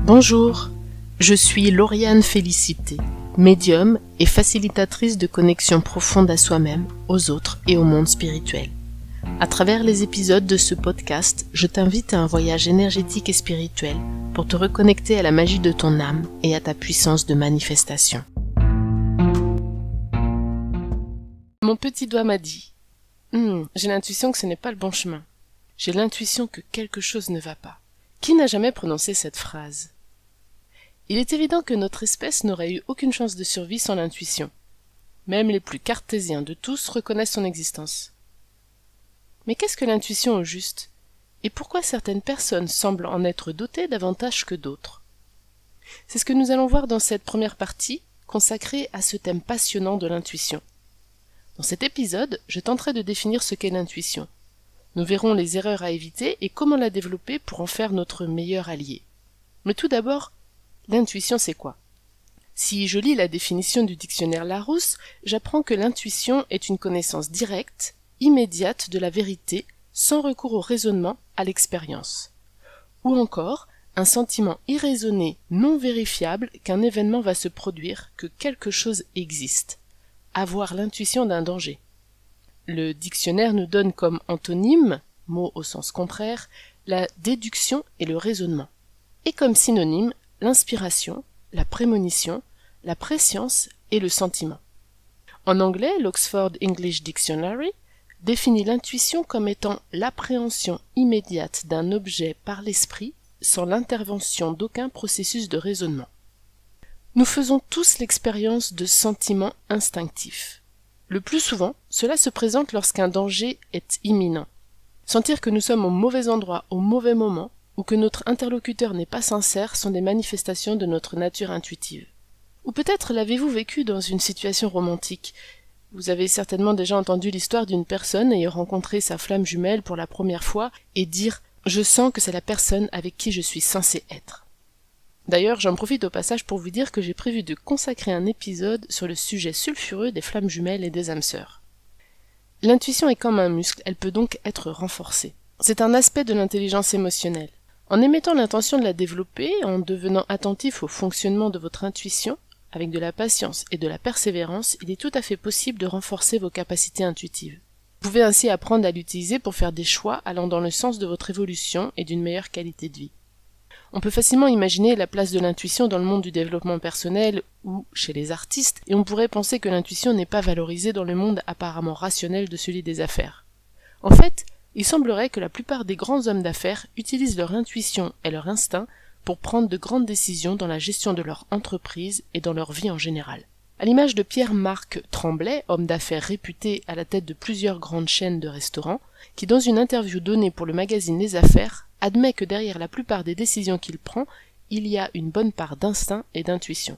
Bonjour, je suis Lauriane Félicité, médium et facilitatrice de connexion profonde à soi-même, aux autres et au monde spirituel. À travers les épisodes de ce podcast, je t'invite à un voyage énergétique et spirituel pour te reconnecter à la magie de ton âme et à ta puissance de manifestation. Mon petit doigt m'a dit « J'ai l'intuition que ce n'est pas le bon chemin. J'ai l'intuition que quelque chose ne va pas. » Qui n'a jamais prononcé cette phrase? Il est évident que notre espèce n'aurait eu aucune chance de survie sans l'intuition. Même les plus cartésiens de tous reconnaissent son existence. Mais qu'est-ce que l'intuition au juste? Et pourquoi certaines personnes semblent en être dotées davantage que d'autres? C'est ce que nous allons voir dans cette première partie, consacrée à ce thème passionnant de l'intuition. Dans cet épisode, je tenterai de définir ce qu'est l'intuition. Nous verrons les erreurs à éviter et comment la développer pour en faire notre meilleur allié. Mais tout d'abord, l'intuition c'est quoi? Si je lis la définition du dictionnaire Larousse, j'apprends que l'intuition est une connaissance directe, immédiate de la vérité, sans recours au raisonnement, à l'expérience. Ou encore, un sentiment irraisonné, non vérifiable qu'un événement va se produire, que quelque chose existe. Avoir l'intuition d'un danger. Le dictionnaire nous donne comme antonyme, mot au sens contraire, la déduction et le raisonnement. Et comme synonyme, l'inspiration, la prémonition, la prescience et le sentiment. En anglais, l'Oxford English Dictionary définit l'intuition comme étant l'appréhension immédiate d'un objet par l'esprit sans l'intervention d'aucun processus de raisonnement. Nous faisons tous l'expérience de sentiments instinctifs. Le plus souvent, cela se présente lorsqu'un danger est imminent. Sentir que nous sommes au mauvais endroit au mauvais moment ou que notre interlocuteur n'est pas sincère sont des manifestations de notre nature intuitive. Ou peut-être l'avez-vous vécu dans une situation romantique. Vous avez certainement déjà entendu l'histoire d'une personne ayant rencontré sa flamme jumelle pour la première fois et dire « Je sens que c'est la personne avec qui je suis censé être ». D'ailleurs, j'en profite au passage pour vous dire que j'ai prévu de consacrer un épisode sur le sujet sulfureux des flammes jumelles et des âmes sœurs. L'intuition est comme un muscle, elle peut donc être renforcée. C'est un aspect de l'intelligence émotionnelle. En émettant l'intention de la développer, en devenant attentif au fonctionnement de votre intuition, avec de la patience et de la persévérance, il est tout à fait possible de renforcer vos capacités intuitives. Vous pouvez ainsi apprendre à l'utiliser pour faire des choix allant dans le sens de votre évolution et d'une meilleure qualité de vie. On peut facilement imaginer la place de l'intuition dans le monde du développement personnel ou chez les artistes, et on pourrait penser que l'intuition n'est pas valorisée dans le monde apparemment rationnel de celui des affaires. En fait, il semblerait que la plupart des grands hommes d'affaires utilisent leur intuition et leur instinct pour prendre de grandes décisions dans la gestion de leur entreprise et dans leur vie en général. À l'image de Pierre-Marc Tremblay, homme d'affaires réputé à la tête de plusieurs grandes chaînes de restaurants, qui dans une interview donnée pour le magazine Les Affaires, admet que derrière la plupart des décisions qu'il prend, il y a une bonne part d'instinct et d'intuition.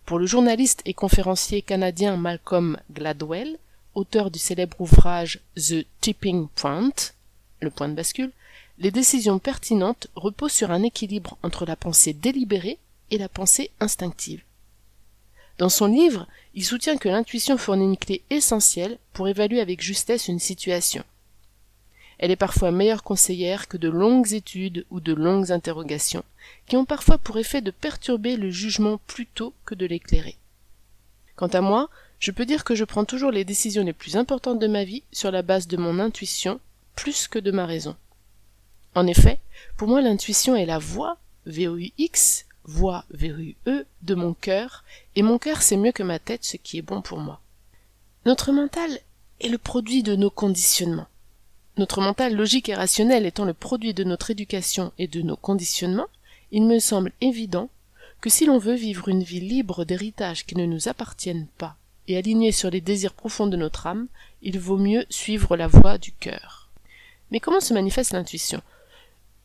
Pour le journaliste et conférencier canadien Malcolm Gladwell, auteur du célèbre ouvrage The Tipping Point, le point de bascule, les décisions pertinentes reposent sur un équilibre entre la pensée délibérée et la pensée instinctive. Dans son livre, il soutient que l'intuition fournit une clé essentielle pour évaluer avec justesse une situation. Elle est parfois meilleure conseillère que de longues études ou de longues interrogations, qui ont parfois pour effet de perturber le jugement plutôt que de l'éclairer. Quant à moi, je peux dire que je prends toujours les décisions les plus importantes de ma vie sur la base de mon intuition, plus que de ma raison. En effet, pour moi l'intuition est la voix, V-O-U-X, voix, V-O-U-E, de mon cœur, et mon cœur sait mieux que ma tête ce qui est bon pour moi. Notre mental est le produit de nos conditionnements. Notre mental logique et rationnel étant le produit de notre éducation et de nos conditionnements, il me semble évident que si l'on veut vivre une vie libre d'héritages qui ne nous appartiennent pas et alignée sur les désirs profonds de notre âme, il vaut mieux suivre la voie du cœur. Mais comment se manifeste l'intuition?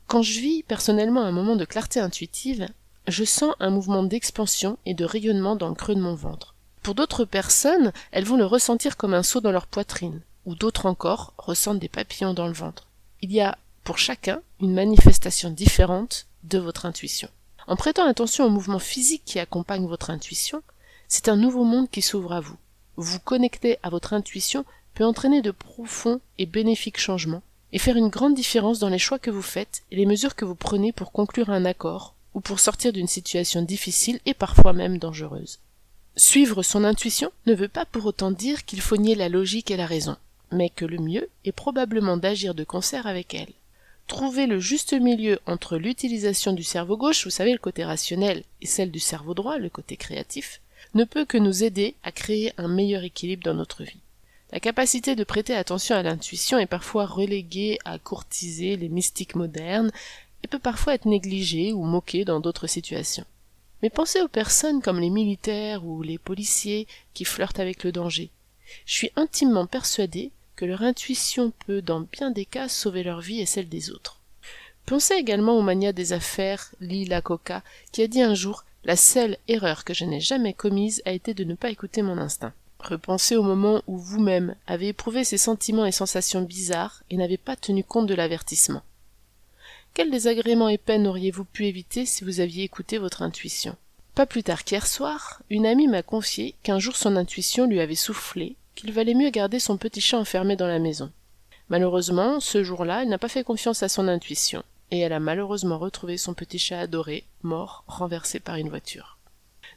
Quand je vis personnellement un moment de clarté intuitive, je sens un mouvement d'expansion et de rayonnement dans le creux de mon ventre. Pour d'autres personnes, elles vont le ressentir comme un saut dans leur poitrine, ou d'autres encore ressentent des papillons dans le ventre. Il y a, pour chacun, une manifestation différente de votre intuition. En prêtant attention aux mouvements physiques qui accompagnent votre intuition, c'est un nouveau monde qui s'ouvre à vous. Vous connecter à votre intuition peut entraîner de profonds et bénéfiques changements, et faire une grande différence dans les choix que vous faites et les mesures que vous prenez pour conclure un accord ou pour sortir d'une situation difficile et parfois même dangereuse. Suivre son intuition ne veut pas pour autant dire qu'il faut nier la logique et la raison, mais que le mieux est probablement d'agir de concert avec elle. Trouver le juste milieu entre l'utilisation du cerveau gauche, vous savez, le côté rationnel, et celle du cerveau droit, le côté créatif, ne peut que nous aider à créer un meilleur équilibre dans notre vie. La capacité de prêter attention à l'intuition est parfois reléguée à courtiser les mystiques modernes et peut parfois être négligée ou moquée dans d'autres situations. Mais pensez aux personnes comme les militaires ou les policiers qui flirtent avec le danger. Je suis intimement persuadée que leur intuition peut, dans bien des cas, sauver leur vie et celle des autres. Pensez également au magnat des affaires, Lee Iacocca, qui a dit un jour « La seule erreur que je n'ai jamais commise a été de ne pas écouter mon instinct ». Repensez au moment où vous-même avez éprouvé ces sentiments et sensations bizarres et n'avez pas tenu compte de l'avertissement. Quels désagréments et peines auriez-vous pu éviter si vous aviez écouté votre intuition? Pas plus tard qu'hier soir, une amie m'a confié qu'un jour son intuition lui avait soufflé qu'il valait mieux garder son petit chat enfermé dans la maison. Malheureusement, ce jour-là, elle n'a pas fait confiance à son intuition, et elle a malheureusement retrouvé son petit chat adoré, mort, renversé par une voiture.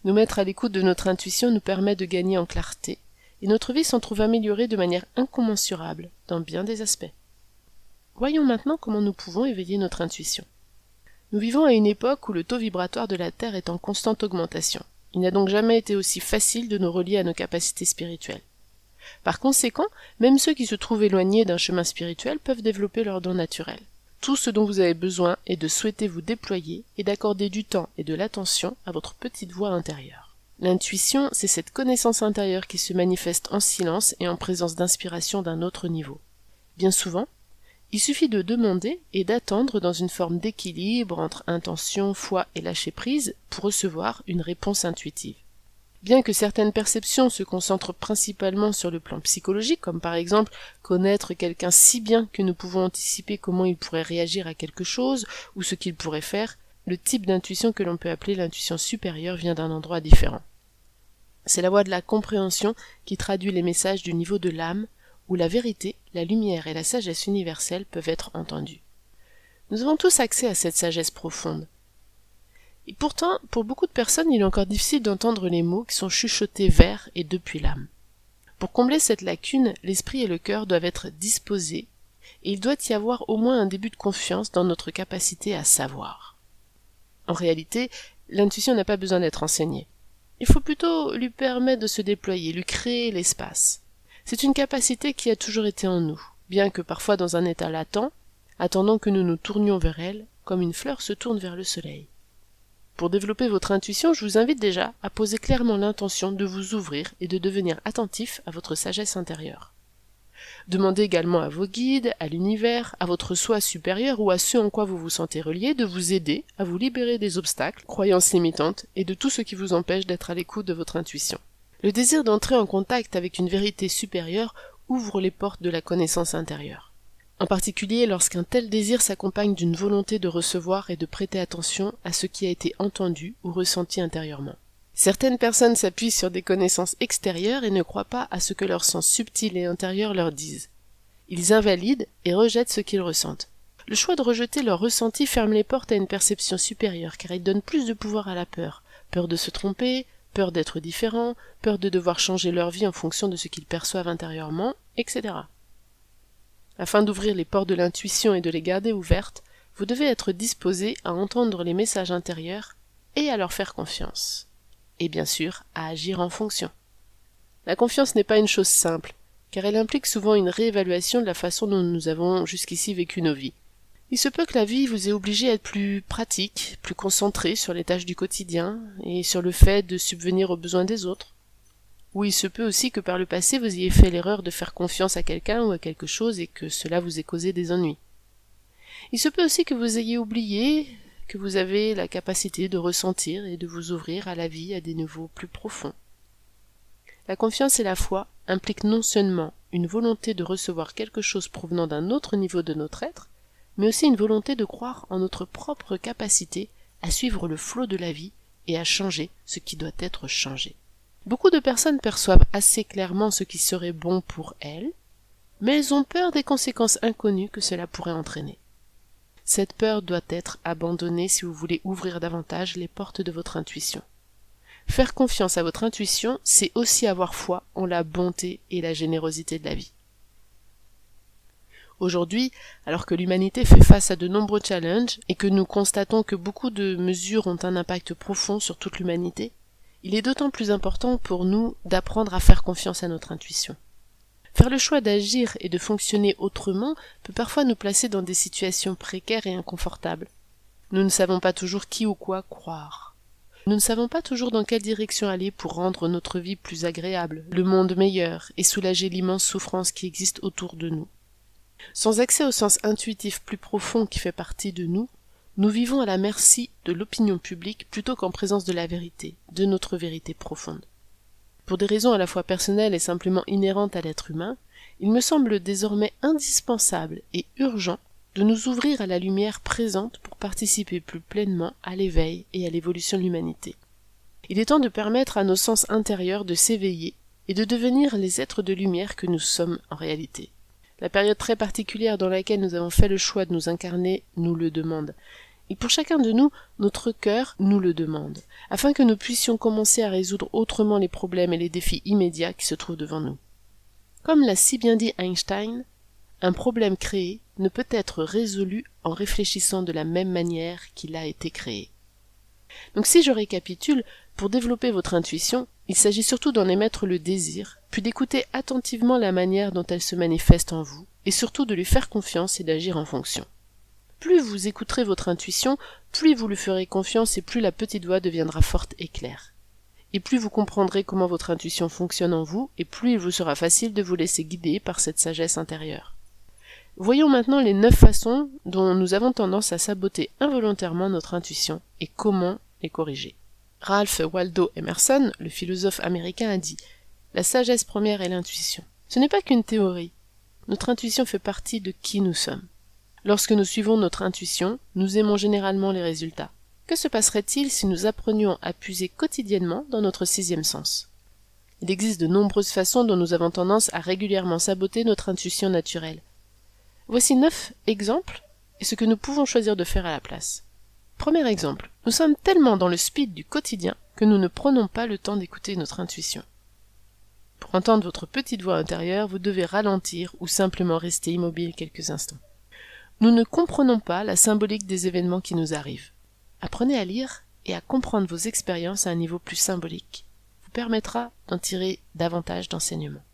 Nous mettre à l'écoute de notre intuition nous permet de gagner en clarté, et notre vie s'en trouve améliorée de manière incommensurable, dans bien des aspects. Voyons maintenant comment nous pouvons éveiller notre intuition. Nous vivons à une époque où le taux vibratoire de la Terre est en constante augmentation. Il n'a donc jamais été aussi facile de nous relier à nos capacités spirituelles. Par conséquent, même ceux qui se trouvent éloignés d'un chemin spirituel peuvent développer leurs dons naturels. Tout ce dont vous avez besoin est de souhaiter vous déployer et d'accorder du temps et de l'attention à votre petite voix intérieure. L'intuition, c'est cette connaissance intérieure qui se manifeste en silence et en présence d'inspiration d'un autre niveau. Bien souvent, il suffit de demander et d'attendre dans une forme d'équilibre entre intention, foi et lâcher-prise pour recevoir une réponse intuitive. Bien que certaines perceptions se concentrent principalement sur le plan psychologique, comme par exemple connaître quelqu'un si bien que nous pouvons anticiper comment il pourrait réagir à quelque chose ou ce qu'il pourrait faire, le type d'intuition que l'on peut appeler l'intuition supérieure vient d'un endroit différent. C'est la voie de la compréhension qui traduit les messages du niveau de l'âme, où la vérité, la lumière et la sagesse universelle peuvent être entendues. Nous avons tous accès à cette sagesse profonde. Et pourtant, pour beaucoup de personnes, il est encore difficile d'entendre les mots qui sont chuchotés vers et depuis l'âme. Pour combler cette lacune, l'esprit et le cœur doivent être disposés, et il doit y avoir au moins un début de confiance dans notre capacité à savoir. En réalité, l'intuition n'a pas besoin d'être enseignée. Il faut plutôt lui permettre de se déployer, lui créer l'espace. C'est une capacité qui a toujours été en nous, bien que parfois dans un état latent, attendant que nous nous tournions vers elle, comme une fleur se tourne vers le soleil. Pour développer votre intuition, je vous invite déjà à poser clairement l'intention de vous ouvrir et de devenir attentif à votre sagesse intérieure. Demandez également à vos guides, à l'univers, à votre soi supérieur ou à ceux en quoi vous vous sentez relié de vous aider à vous libérer des obstacles, croyances limitantes et de tout ce qui vous empêche d'être à l'écoute de votre intuition. Le désir d'entrer en contact avec une vérité supérieure ouvre les portes de la connaissance intérieure. En particulier lorsqu'un tel désir s'accompagne d'une volonté de recevoir et de prêter attention à ce qui a été entendu ou ressenti intérieurement. Certaines personnes s'appuient sur des connaissances extérieures et ne croient pas à ce que leur sens subtil et intérieur leur disent. Ils invalident et rejettent ce qu'ils ressentent. Le choix de rejeter leur ressenti ferme les portes à une perception supérieure car il donne plus de pouvoir à la peur. Peur de se tromper, peur d'être différent, peur de devoir changer leur vie en fonction de ce qu'ils perçoivent intérieurement, etc. Afin d'ouvrir les portes de l'intuition et de les garder ouvertes, vous devez être disposé à entendre les messages intérieurs et à leur faire confiance. Et bien sûr, à agir en fonction. La confiance n'est pas une chose simple, car elle implique souvent une réévaluation de la façon dont nous avons jusqu'ici vécu nos vies. Il se peut que la vie vous ait obligé à être plus pratique, plus concentré sur les tâches du quotidien et sur le fait de subvenir aux besoins des autres. Ou il se peut aussi que par le passé vous ayez fait l'erreur de faire confiance à quelqu'un ou à quelque chose et que cela vous ait causé des ennuis. Il se peut aussi que vous ayez oublié que vous avez la capacité de ressentir et de vous ouvrir à la vie à des niveaux plus profonds. La confiance et la foi impliquent non seulement une volonté de recevoir quelque chose provenant d'un autre niveau de notre être, mais aussi une volonté de croire en notre propre capacité à suivre le flot de la vie et à changer ce qui doit être changé. Beaucoup de personnes perçoivent assez clairement ce qui serait bon pour elles, mais elles ont peur des conséquences inconnues que cela pourrait entraîner. Cette peur doit être abandonnée si vous voulez ouvrir davantage les portes de votre intuition. Faire confiance à votre intuition, c'est aussi avoir foi en la bonté et la générosité de la vie. Aujourd'hui, alors que l'humanité fait face à de nombreux challenges et que nous constatons que beaucoup de mesures ont un impact profond sur toute l'humanité, il est d'autant plus important pour nous d'apprendre à faire confiance à notre intuition. Faire le choix d'agir et de fonctionner autrement peut parfois nous placer dans des situations précaires et inconfortables. Nous ne savons pas toujours qui ou quoi croire. Nous ne savons pas toujours dans quelle direction aller pour rendre notre vie plus agréable, le monde meilleur et soulager l'immense souffrance qui existe autour de nous. Sans accès au sens intuitif plus profond qui fait partie de nous, nous vivons à la merci de l'opinion publique plutôt qu'en présence de la vérité, de notre vérité profonde. Pour des raisons à la fois personnelles et simplement inhérentes à l'être humain, il me semble désormais indispensable et urgent de nous ouvrir à la lumière présente pour participer plus pleinement à l'éveil et à l'évolution de l'humanité. Il est temps de permettre à nos sens intérieurs de s'éveiller et de devenir les êtres de lumière que nous sommes en réalité. La période très particulière dans laquelle nous avons fait le choix de nous incarner nous le demande. Et pour chacun de nous, notre cœur nous le demande, afin que nous puissions commencer à résoudre autrement les problèmes et les défis immédiats qui se trouvent devant nous. Comme l'a si bien dit Einstein, un problème créé ne peut être résolu en réfléchissant de la même manière qu'il a été créé. Donc si je récapitule, pour développer votre intuition, il s'agit surtout d'en émettre le désir, puis d'écouter attentivement la manière dont elle se manifeste en vous, et surtout de lui faire confiance et d'agir en fonction. Plus vous écouterez votre intuition, plus vous lui ferez confiance et plus la petite voix deviendra forte et claire. Et plus vous comprendrez comment votre intuition fonctionne en vous, et plus il vous sera facile de vous laisser guider par cette sagesse intérieure. Voyons maintenant les 9 façons dont nous avons tendance à saboter involontairement notre intuition et comment les corriger. Ralph Waldo Emerson, le philosophe américain, a dit « La sagesse première est l'intuition. Ce n'est pas qu'une théorie. Notre intuition fait partie de qui nous sommes. Lorsque nous suivons notre intuition, nous aimons généralement les résultats. Que se passerait-il si nous apprenions à puiser quotidiennement dans notre 6e sens ? Il existe de nombreuses façons dont nous avons tendance à régulièrement saboter notre intuition naturelle. Voici 9 exemples et ce que nous pouvons choisir de faire à la place. Premier exemple, nous sommes tellement dans le speed du quotidien que nous ne prenons pas le temps d'écouter notre intuition. Pour entendre votre petite voix intérieure, vous devez ralentir ou simplement rester immobile quelques instants. Nous ne comprenons pas la symbolique des événements qui nous arrivent. Apprenez à lire et à comprendre vos expériences à un niveau plus symbolique. Vous permettra d'en tirer davantage d'enseignements.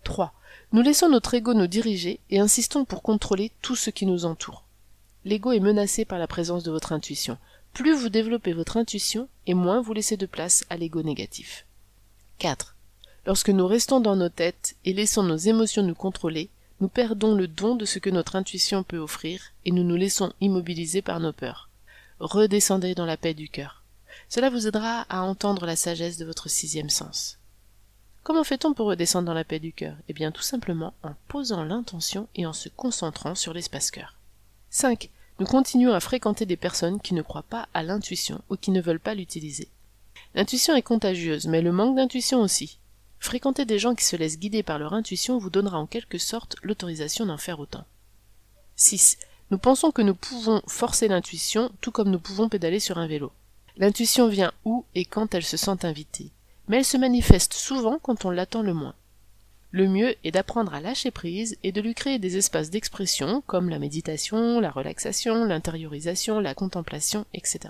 3. Nous laissons notre ego nous diriger et insistons pour contrôler tout ce qui nous entoure. L'ego est menacé par la présence de votre intuition. Plus vous développez votre intuition et moins vous laissez de place à l'ego négatif. 4. Lorsque nous restons dans nos têtes et laissons nos émotions nous contrôler, nous perdons le don de ce que notre intuition peut offrir et nous nous laissons immobiliser par nos peurs. Redescendez dans la paix du cœur. Cela vous aidera à entendre la sagesse de votre 6e sens. Comment fait-on pour redescendre dans la paix du cœur ? Eh bien tout simplement en posant l'intention et en se concentrant sur l'espace cœur. 5. Nous continuons à fréquenter des personnes qui ne croient pas à l'intuition ou qui ne veulent pas l'utiliser. L'intuition est contagieuse, mais le manque d'intuition aussi. Fréquenter des gens qui se laissent guider par leur intuition vous donnera en quelque sorte l'autorisation d'en faire autant. 6. Nous pensons que nous pouvons forcer l'intuition, tout comme nous pouvons pédaler sur un vélo. L'intuition vient où et quand elle se sent invitée, mais elle se manifeste souvent quand on l'attend le moins. Le mieux est d'apprendre à lâcher prise et de lui créer des espaces d'expression comme la méditation, la relaxation, l'intériorisation, la contemplation, etc.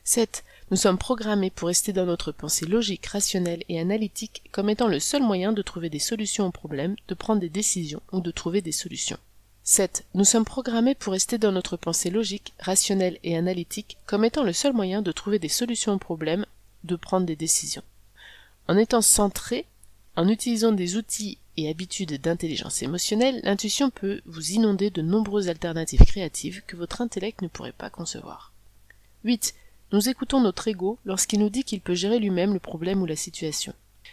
7. Nous sommes programmés pour rester dans notre pensée logique, rationnelle et analytique comme étant le seul moyen de trouver des solutions aux problèmes, de prendre des décisions ou de trouver des solutions. 7. Nous sommes programmés pour rester dans notre pensée logique, rationnelle et analytique comme étant le seul moyen de trouver des solutions aux problèmes, de prendre des décisions. En étant centré, en utilisant des outils et habitudes d'intelligence émotionnelle, l'intuition peut vous inonder de nombreuses alternatives créatives que votre intellect ne pourrait pas concevoir. 8. Nous écoutons notre ego lorsqu'il nous dit qu'il peut gérer lui-même le problème ou la situation.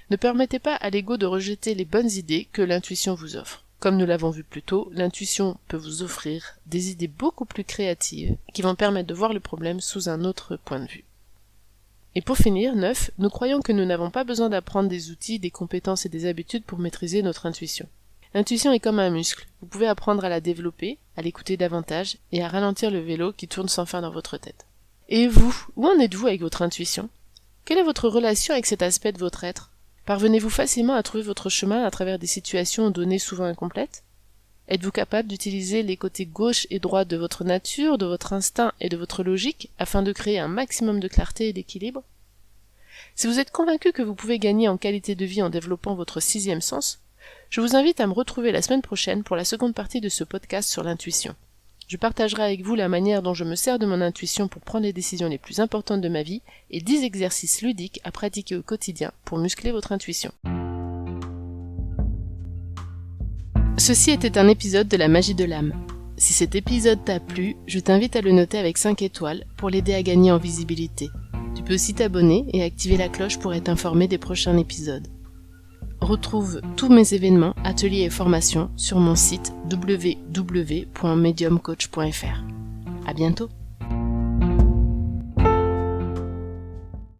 Ne permettez pas à l'ego de rejeter les bonnes idées que l'intuition vous offre. Comme nous l'avons vu plus tôt, l'intuition peut vous offrir des idées beaucoup plus créatives qui vont permettre de voir le problème sous un autre point de vue. Et pour finir, 9, nous croyons que nous n'avons pas besoin d'apprendre des outils, des compétences et des habitudes pour maîtriser notre intuition. L'intuition est comme un muscle, vous pouvez apprendre à la développer, à l'écouter davantage et à ralentir le vélo qui tourne sans fin dans votre tête. Et vous, où en êtes-vous avec votre intuition? Quelle est votre relation avec cet aspect de votre être? Parvenez-vous facilement à trouver votre chemin à travers des situations données souvent incomplètes? Êtes-vous capable d'utiliser les côtés gauche et droite de votre nature, de votre instinct et de votre logique afin de créer un maximum de clarté et d'équilibre? Si vous êtes convaincu que vous pouvez gagner en qualité de vie en développant votre sixième sens, je vous invite à me retrouver la semaine prochaine pour la seconde partie de ce podcast sur l'intuition. Je partagerai avec vous la manière dont je me sers de mon intuition pour prendre les décisions les plus importantes de ma vie et 10 exercices ludiques à pratiquer au quotidien pour muscler votre intuition. Ceci était un épisode de la magie de l'âme. Si cet épisode t'a plu, je t'invite à le noter avec 5 étoiles pour l'aider à gagner en visibilité. Tu peux aussi t'abonner et activer la cloche pour être informé des prochains épisodes. Retrouve tous mes événements, ateliers et formations sur mon site www.mediumcoach.fr. À bientôt!